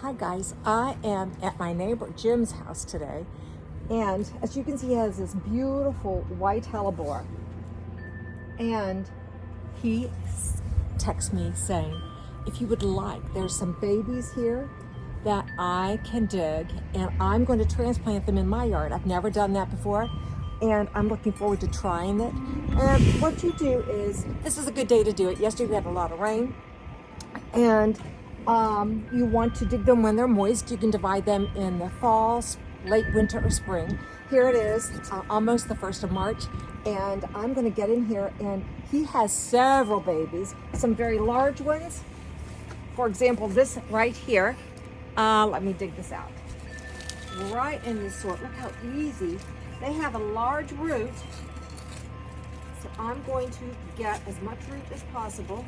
Hi guys, I am at my neighbor Jim's house today, and as you can see he has this beautiful white hellebore, and he texts me saying, if you would like, there's some babies here that I can dig and I'm going to transplant them in my yard. I've never done that before and I'm looking forward to trying it. And what you do is, this is a good day to do it. Yesterday we had a lot of rain, and you want to dig them when they're moist. You can divide them in the fall, late winter, or spring. Here it is, almost the 1st of March, and I'm going to get in here, and he has several babies, some very large ones. For example, this right here, let me dig this out. Right in this soil, look how easy. They have a large root, so I'm going to get as much root as possible.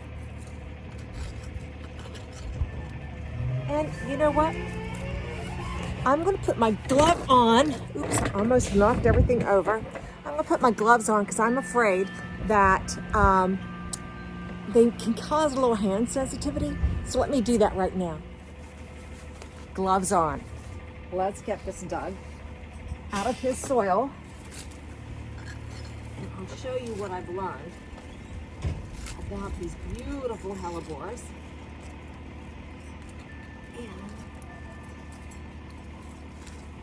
And you know what? I'm going to put my glove on. Oops, I almost knocked everything over. I'm going to put my gloves on because I'm afraid that they can cause a little hand sensitivity. So let me do that right now. Gloves on. Let's get this dug out of his soil. And I'll show you what I've learned about these beautiful hellebores.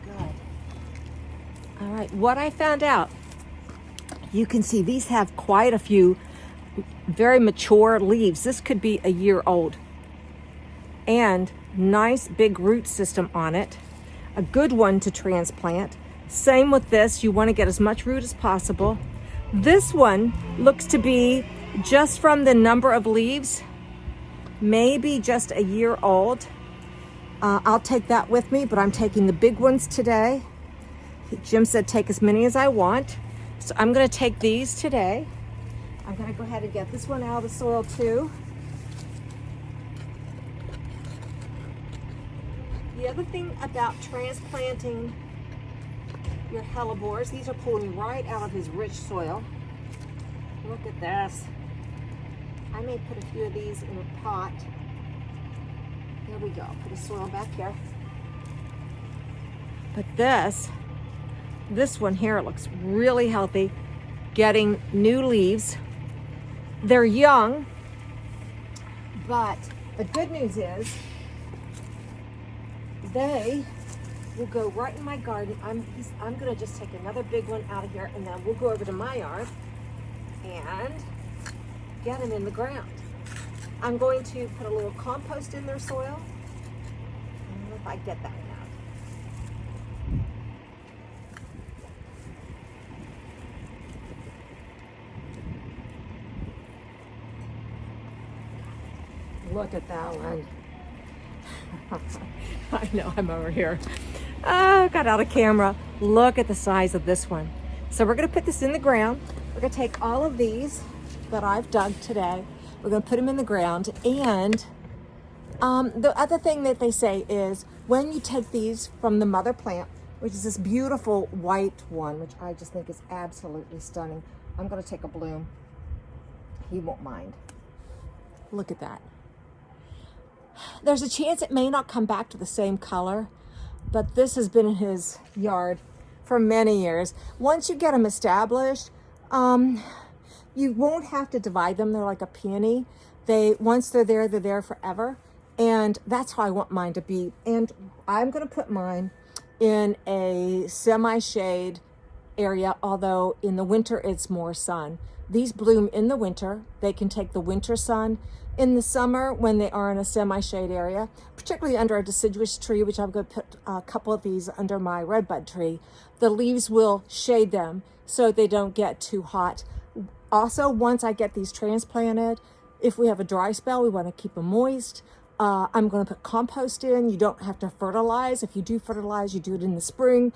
Good. All right, what I found out, you can see these have quite a few very mature leaves. This could be a year old. And nice big root system on it. A good one to transplant. Same with this, you want to get as much root as possible. This one looks to be, just from the number of leaves, maybe just a year old. I'll take that with me, but I'm taking the big ones today. Jim said take as many as I want. So I'm going to take these today. I'm going to go ahead and get this one out of the soil too. The other thing about transplanting your hellebores, these are pulling right out of his rich soil. Look at this. I may put a few of these in a pot. There we go. Put the soil back here. But this one here looks really healthy, getting new leaves. They're young, but the good news is they will go right in my garden. I'm going to just take another big one out of here, and then we'll go over to my yard and get them in the ground. I'm going to put a little compost in their soil. I don't know if I get that one out. Look at that one. I know, I'm over here. Oh, got out of camera. Look at the size of this one. So we're going to put this in the ground. We're going to take all of these that I've dug today. We're going to put them in the ground. And the other thing that they say is when you take these from the mother plant, which is this beautiful white one, which I just think is absolutely stunning. I'm going to take a bloom. He won't mind. Look at that. There's a chance it may not come back to the same color, but this has been in his yard for many years. Once you get them established, you won't have to divide them. They're like a peony. Once they're there forever. And that's how I want mine to be. And I'm going to put mine in a semi-shade area, although in the winter it's more sun. These bloom in the winter. They can take the winter sun. In the summer, when they are in a semi-shade area, particularly under a deciduous tree, which I'm going to put a couple of these under my redbud tree, the leaves will shade them so they don't get too hot. Also, once I get these transplanted, if we have a dry spell, we want to keep them moist. I'm going to put compost in. You don't have to fertilize. If you do fertilize, you do it in the spring.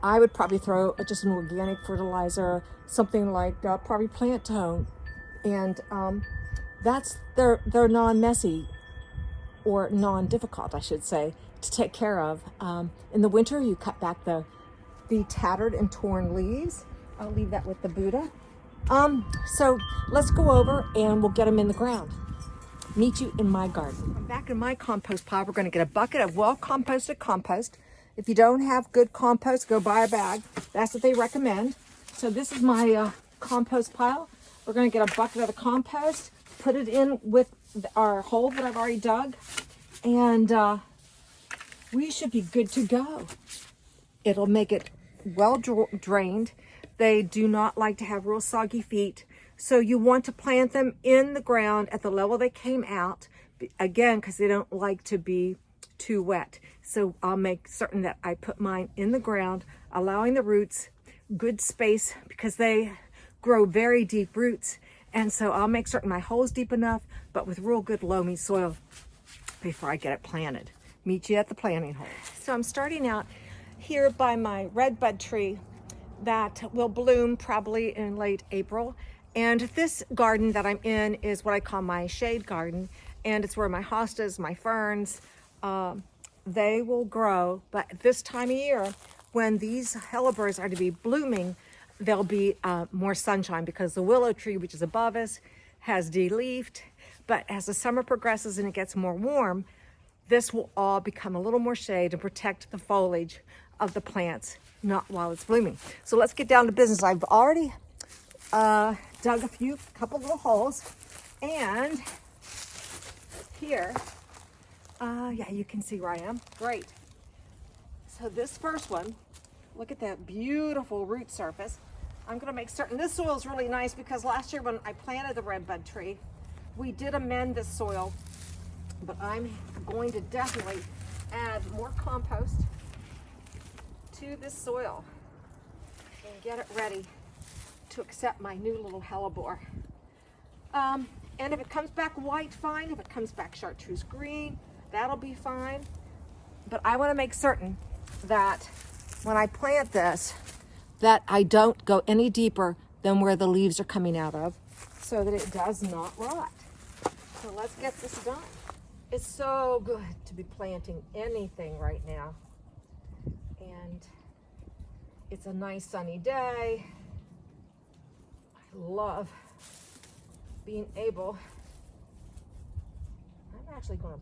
I would probably throw just an organic fertilizer, something like probably plant tone. And they're non-messy, or non-difficult, I should say, to take care of. In the winter, you cut back the tattered and torn leaves. I'll leave that with the Buddha. So let's go over and we'll get them in the ground. Meet you in my garden. I'm back in my compost pile. We're going to get a bucket of well-composted compost. If you don't have good compost, go buy a bag. That's what they recommend. So this is my compost pile. We're going to get a bucket of the compost, put it in with our hole that I've already dug, and we should be good to go. It'll make it well drained. They do not like to have real soggy feet. So you want to plant them in the ground at the level they came out, again, because they don't like to be too wet. So I'll make certain that I put mine in the ground, allowing the roots good space because they grow very deep roots. And so I'll make certain my hole's deep enough, but with real good loamy soil before I get it planted. Meet you at the planting hole. So I'm starting out here by my red bud tree that will bloom probably in late April. And this garden that I'm in is what I call my shade garden. And it's where my hostas, my ferns, they will grow. But this time of year, when these hellebores are to be blooming, there'll be more sunshine because the willow tree, which is above us, has de-leafed. But as the summer progresses and it gets more warm, this will all become a little more shade and protect the foliage of the plants, not while it's blooming. So let's get down to business. I've already dug a couple little holes, and here, yeah, you can see where I am. Great. So this first one, look at that beautiful root surface. I'm gonna make certain this soil is really nice because last year when I planted the red bud tree, we did amend the soil, but I'm going to definitely add more compost to this soil and get it ready to accept my new little hellebore. And if it comes back white, fine. If it comes back chartreuse green, that'll be fine. But I want to make certain that when I plant this, that I don't go any deeper than where the leaves are coming out of so that it does not rot. So let's get this done. It's so good to be planting anything right now. And it's a nice sunny day. I love being able, I'm actually going to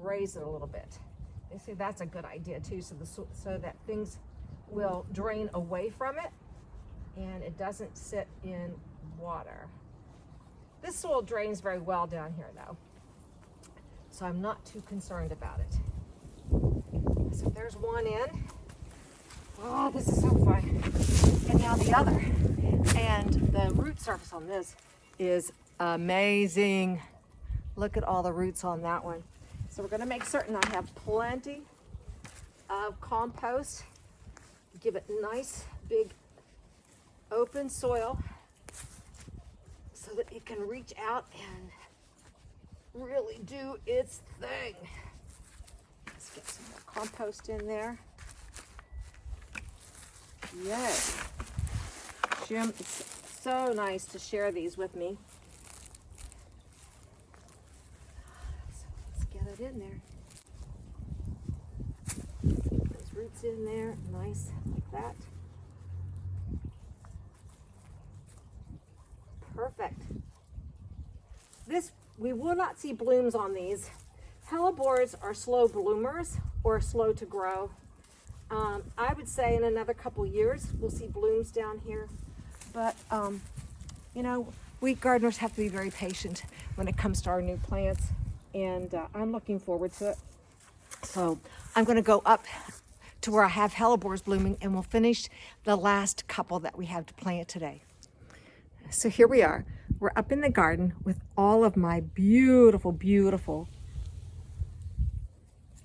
raise it a little bit. They say that's a good idea too, so that things will drain away from it and it doesn't sit in water. This soil drains very well down here though, so I'm not too concerned about it. So there's one in. Oh, this is so fun. And now the other. And the root surface on this is amazing. Look at all the roots on that one. So we're going to make certain I have plenty of compost. Give it nice, big, open soil so that it can reach out and really do its thing. Let's get some more compost in there. Yay. Jim, it's so nice to share these with me. So let's get it in there. Get those roots in there, nice like that. Perfect. This, we will not see blooms on these. Hellebores are slow bloomers or slow to grow. I would say in another couple years we'll see blooms down here, but you know, we gardeners have to be very patient when it comes to our new plants, and I'm looking forward to it. So I'm going to go up to where I have hellebores blooming, and we'll finish the last couple that we have to plant today. So here we are. We're up in the garden with all of my beautiful, beautiful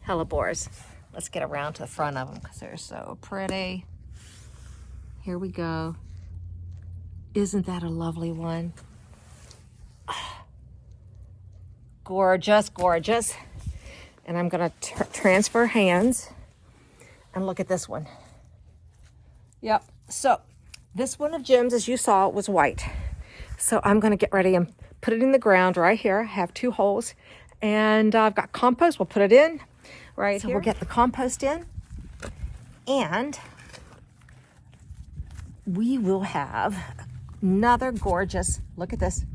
hellebores. Let's get around to the front of them because they're so pretty. Here we go. Isn't that a lovely one? Oh, gorgeous, gorgeous. And I'm gonna transfer hands and look at this one. Yep, so this one of Jim's, as you saw, was white. So I'm gonna get ready and put it in the ground right here. I have 2 holes and I've got compost. We'll put it in right here. We'll get the compost in and we will have another gorgeous, look at this,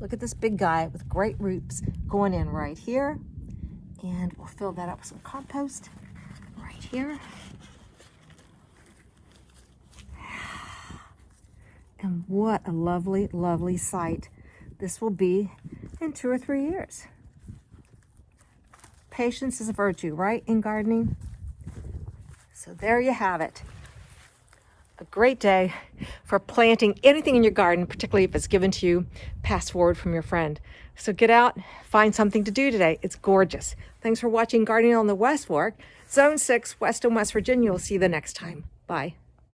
Look at this big guy with great roots going in right here. And we'll fill that up with some compost right here. And what a lovely, lovely site this will be in 2 or 3 years. Patience is a virtue, right, in gardening? So there you have it. A great day for planting anything in your garden, particularly if it's given to you, passed forward from your friend. So get out, find something to do today. It's gorgeous. Thanks for watching Gardening on the West Fork, Zone 6, West and West Virginia. We'll see you the next time. Bye.